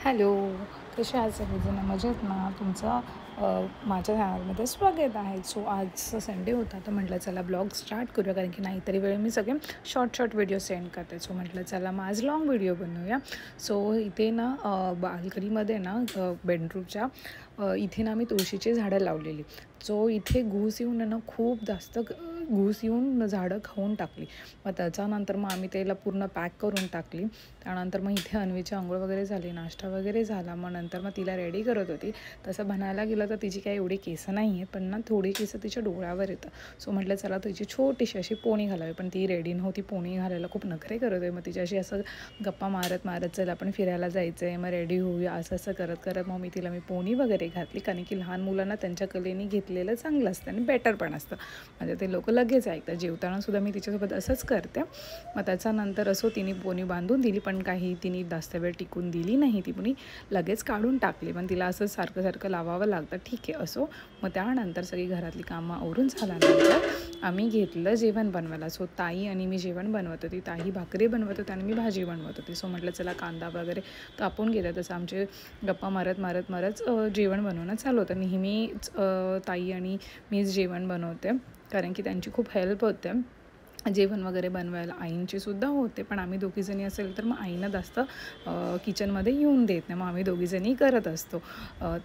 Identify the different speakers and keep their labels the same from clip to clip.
Speaker 1: Hello, कसे आहात सगळेजण? मजेत ना? तुमचं माझ्या चॅनलमध्ये स्वागत आहे. सो आजचा संडे होता, तर म्हटलं चला ब्लॉग स्टार्ट करूया, कारण की नाहीतरी वेळ मी सगळे शॉर्ट व्हिडिओ सेंड करते. सो म्हटलं चला मग आज लॉंग व्हिडिओ बनवूया. सो इथे ना बाल्कनीमध्ये ना बेडरूमच्या इथे ना मी तुळशीची झाडं लावलेली. सो इथे घूस येऊन ना खूप जास्त घूस येऊन झाडं खाऊन टाकली. मग त्याच्यानंतर मग आम्ही त्याला पूर्ण पॅक करून टाकली. त्यानंतर मग इथे अन्वीची आंघोळ वगैरे झाली, नाश्ता वगैरे झाला. मग नंतर मग तिला रेडी करत होती. तसं म्हणायला गेलं तर तिची काही एवढी केसं नाही आहे, पण ना थोडी केसं तिच्या डोळ्यावर येतं. सो म्हटलं चला तिची छोटीशी अशी पोणी घालावी, पण ती रेडी नव्हती. पोणी घालायला खूप नखरे करत आहे. मग तिच्याशी असं गप्पा मारत चल आपण फिरायला जायचं आहे, मग रेडी होऊया, असं करत मग मी पोणी वगैरे घातली. कारण की लहान मुलांना त्यांच्या कलेने घेतलेलं चांगलं असतं आणि बेटर पण असतं. म्हणजे ते लोक लगेच ऐकतात. जेवताना सुद्धा मी तिच्यासोबत असंच करते. मग त्याच्यानंतर असो तिने पोणी बांधून दिली, पण काही तिने जास्त वेळ टिकून दिली नाही. ती पोणी लगेच काढून टाकली. पण तिला असं सारखं लावावं लागतं. ठीक आहे असो. मग त्यानंतर सगळी घरातली कामं आवरून झाल्यानंतर आम्ही घेतलं जेवण बनवायला. सो ताई आणि मी जेवण बनवत होती. ताई भाकरी बनवत होती आणि मी भाजी बनवत होती. सो म्हटलं चला कांदा वगैरे कापून घेतात. तसं आमचे गप्पा मारत जेवण बनवणं चालू होतं. नेहमीच ताई आणि मीच जेवण बनवते, कारण की त्यांची खूप हेल्प होते जेवण वगैरे बनवायला. आईंची सुद्धा होते, पण आम्ही दोघीजणी असेल तर मग आईनं जास्त किचनमध्ये येऊन देत नाही. मग आम्ही दोघीजणी करत असतो.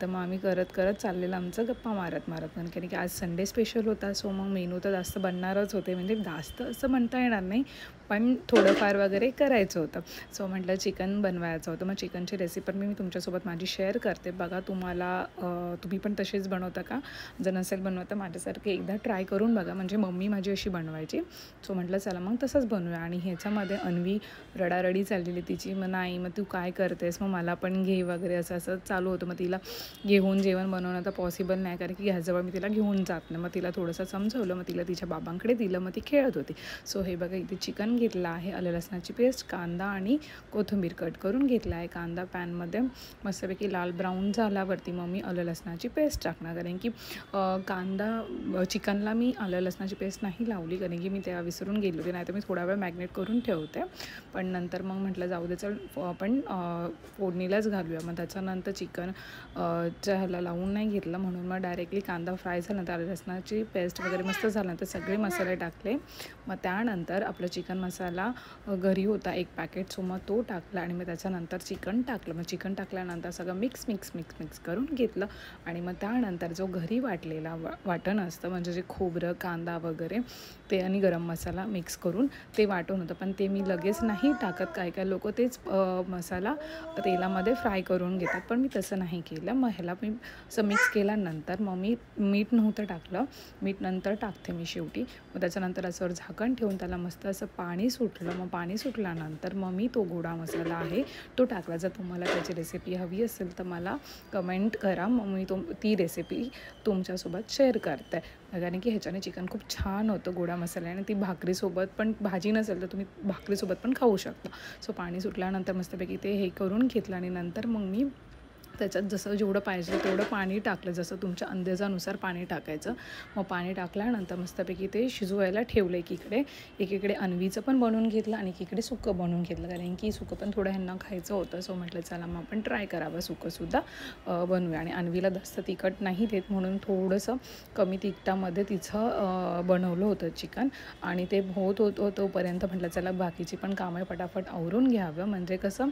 Speaker 1: तर मग आम्ही करत चाललेलं आमचं गप्पा मारत कारण की आज संडे स्पेशल होता. सो मग मेनू तर जास्त बनणारच होते. म्हणजे जास्त असं म्हणता येणार नाही, पण थोडंफार वगैरे करायचं होतं. सो म्हटलं चिकन बनवायचं होतं. मग चिकनची रेसिपी मी तुमच्यासोबत माझी शेअर करते. बघा तुम्ही पण तसेच बनवता का? जर नसेल बनवता माझ्यासारखे एकदा ट्राय करून बघा. म्हणजे मम्मी माझी अशी बनवायची. सो म्हटलं चला मग तसंच बनवूया. आणि ह्याच्यामध्ये अन्वी रडारडी चाललेली तिची. मग नाही, मग तू काय करतेस, मग मला पण घे वगैरे असं चालू होतं. मग तिला घेऊन जेवण बनवणं तर पॉसिबल नाही, कारण की ह्याजवळ मी तिला घेऊन जात नाही. मग तिला थोडंसं समजवलं. मग तिला तिच्या बाबांकडे दिलं. मग ती खेळत होती. सो हे बघा इथे चिकन घेतलं आहे, आलं लसणाची पेस्ट, कांदा आणि कोथिंबीर कट करून घेतला आहे. कांदा पॅनमध्ये मस्तपैकी लाल ब्राऊन झाल्यावरती मग मी आलं लसणाची पेस्ट टाकणार, कारण की चिकनला मी आलं लसणाची पेस्ट नाही लावली, कारण की मी त्या विसरून गेलो होते. नाही तर मी थोडा वेळ मॅग्नेट करून ठेवते. पण नंतर मग म्हटलं जाऊ दे, चल आपण फोडणीलाच घालूया. मग त्याच्यानंतर चिकन ह्याला लावून नाही घेतलं, म्हणून मग डायरेक्टली कांदा फ्राय झाल्यानंतर आलं लसणाची पेस्ट वगैरे मस्त झाल्यानंतर सगळे मसाले टाकले. मग त्यानंतर आपलं चिकन मसाला घरी होता एक पॅकेट. सो मग तो टाकला आणि मग त्याच्यानंतर चिकन टाकलं. मग चिकन टाकल्यानंतर सगळं मिक्स करून घेतलं. आणि मग त्यानंतर जो घरी वाटलेला वाटण असतं, म्हणजे जे खोबरं, कांदा वगैरे ते आणि गरम मसाला मिक्स करून ते वाटून होतं, पण ते मी लगेच नाही टाकत. काय लोक तेच मसाला तेलामध्ये फ्राय करून घेतात, पण मी तसं नाही केलं. मग ह्याला मी असं मिक्स केल्यानंतर मग मी मीठ नव्हतं टाकलं. मीठ नंतर टाकते मी शेवटी. मग त्याच्यानंतर असं झाकण ठेवून त्याला मस्त असं पाणी सुटलं. मग पाणी सुटल्यानंतर मग मी तो गोडा मसाला आहे तो टाकला. जर तुम्हाला त्याची रेसिपी हवी असेल तर मला कमेंट करा, मग मी ती रेसिपी तुमच्यासोबत शेअर करते. कारण की ह्याच्याने चिकन खूप छान होतं गोडा मसाल्याने. ती भाकरीसोबत पण, भाजी नसेल तर तुम्ही भाकरीसोबत पण खाऊ शकता. सो पाणी सुटल्यानंतर मस्तपैकी ते हे करून घेतलं आणि नंतर मग मी त्याच्यात जसं जेवढं पाहिजे तेवढं पाणी टाकलं. जसं तुमच्या अंदाजानुसार पाणी टाकायचं. मग पाणी टाकल्यानंतर मस्तपैकी ते शिजवायला ठेवलं. एकीकडे अन्वीचं पण बनवून घेतलं आणि एकीकडे सुकं बनवून घेतलं, कारण की सुकं पण थोडं ह्यांना खायचं होतं. सो म्हटलं चला मग आपण ट्राय करावं, सुकंसुद्धा बनवूया. आणि अन्वीला जास्त तिखट नाही देत, म्हणून थोडंसं कमी तिखटामध्ये तिचं बनवलं होतं चिकन. आणि ते होतं तोपर्यंत म्हटलं चला बाकीची पण कामं पटापट आवरून घ्यावं, म्हणजे कसं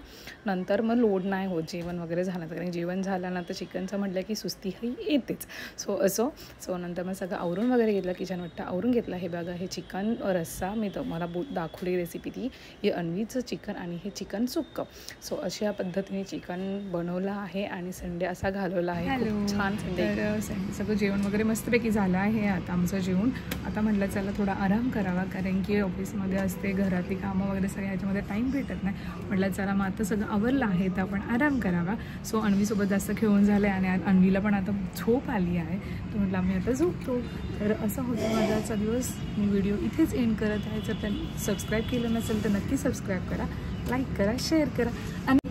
Speaker 1: नंतर मग लोड नाही होत जेवण वगैरे झालं तर. कारण जेवण झाल्यानंतर चिकनचं म्हटलं की सुस्ती ही येतेच. सो नंतर मग सगळं आवरून वगैरे घेतलं, किचन वाटतं आवरून घेतलं. हे बघा हे चिकन रस्सा मी तुम्हाला दाखवली रेसिपी, ती हे अन्वीचं चिकन आणि हे चिकन सुक्कं. सो अशा पद्धतीने चिकन बनवलं आहे आणि संडे असा घालवला आहे. खूप छान संडे. सगळं जेवण वगैरे मस्तपैकी झालं आहे. आता आमचं जेवण आता म्हटलं चला थोडा आराम करावा, कारण की ऑफिसमध्ये असते, घरातली कामं वगैरे सगळ्या ह्याच्यामध्ये टाईम भेटत नाही. म्हटलं चला मग आता सगळं आवरलं आहे तर आपण आराम करावा. सो अन्वीसोबत जास्त खेळून झालं आहे आणि अन्वीला पण आता झोप आली आहे, तर म्हटलं आम्ही आता झोपतो. तर असं होतं माझा आजचा दिवस. मी व्हिडिओ इथेच एंड करत आहे. जर त्यांनी सबस्क्राईब केलं नसेल तर नक्की सबस्क्राईब करा, लाईक करा, शेअर करा आणि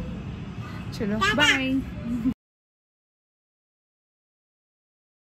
Speaker 1: चलो बाय.